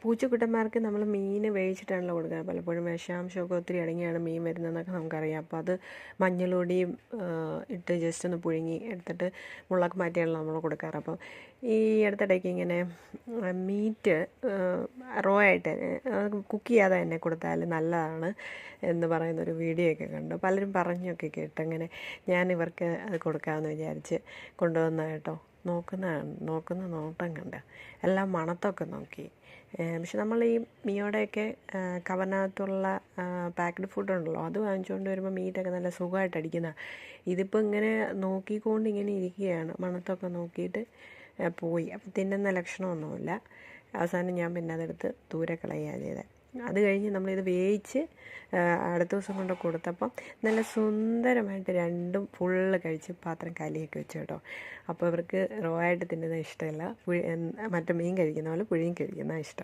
പൂച്ചക്കുട്ടന്മാർക്ക് നമ്മൾ മീൻ വേവിച്ചിട്ടാണല്ലോ കൊടുക്കുക. പലപ്പോഴും വിഷാംശമൊക്കെ ഒത്തിരി അടങ്ങിയാണ് മീൻ വരുന്നതെന്നൊക്കെ നമുക്കറിയാം. അപ്പോൾ അത് മഞ്ഞൾപ്പൊടിയും ഇട്ട് ജസ്റ്റ് ഒന്ന് പുഴുങ്ങി എടുത്തിട്ട് മുള്ളൊക്കെ മാറ്റിയാണല്ലോ നമ്മൾ കൊടുക്കാറ്. അപ്പോൾ ഈ അടുത്തിടയ്ക്ക് ഇങ്ങനെ മീറ്റ് റോ ആയിട്ട് കുക്ക് ചെയ്യാതെ തന്നെ കൊടുത്താൽ നല്ലതാണ് എന്ന് പറയുന്നൊരു വീഡിയോ ഒക്കെ കണ്ടു. പലരും പറഞ്ഞൊക്കെ കേട്ടു. അങ്ങനെ ഞാൻ ഇവർക്ക് അത് കൊടുക്കാമെന്ന് വിചാരിച്ച് കൊണ്ടുവന്ന കേട്ടോ. നോക്കുന്ന നോട്ടം കണ്ട് എല്ലാം മണത്തൊക്കെ നോക്കി. പക്ഷെ നമ്മൾ ഈ മിയോടെയൊക്കെ കവറിനകത്തുള്ള പാക്ക്ഡ് ഫുഡ് ഉണ്ടല്ലോ, അത് വാങ്ങിച്ചുകൊണ്ട് വരുമ്പോൾ മീറ്റൊക്കെ നല്ല സുഖമായിട്ട് അടിക്കുന്ന. ഇതിപ്പോൾ ഇങ്ങനെ നോക്കിക്കൊണ്ട് ഇങ്ങനെ ഇരിക്കുകയാണ്, മണത്തൊക്കെ നോക്കിയിട്ട് പോയി. അപ്പം തിന്നുന്ന ലക്ഷണമൊന്നുമില്ല. അവസാനം ഞാൻ പിന്നെ അതെടുത്ത് ദൂരെ കളയുകയാണ് ചെയ്തത്. അത് കഴിഞ്ഞ് നമ്മളിത് വേവിച്ച് അടുത്ത ദിവസം കൊണ്ട് കൊടുത്തപ്പം നല്ല സുന്ദരമായിട്ട് രണ്ടും ഫുള്ള് കഴിച്ച് പാത്രം കാലിയൊക്കെ വെച്ചു കേട്ടോ. അപ്പോൾ ഇവർക്ക് റോ ആയിട്ട് തിന്നുന്നത് ഇഷ്ടമല്ല, മറ്റേ മീൻ കഴിക്കുന്ന പോലെ പുഴുങ്ങി കഴിക്കുന്ന ഇഷ്ടം.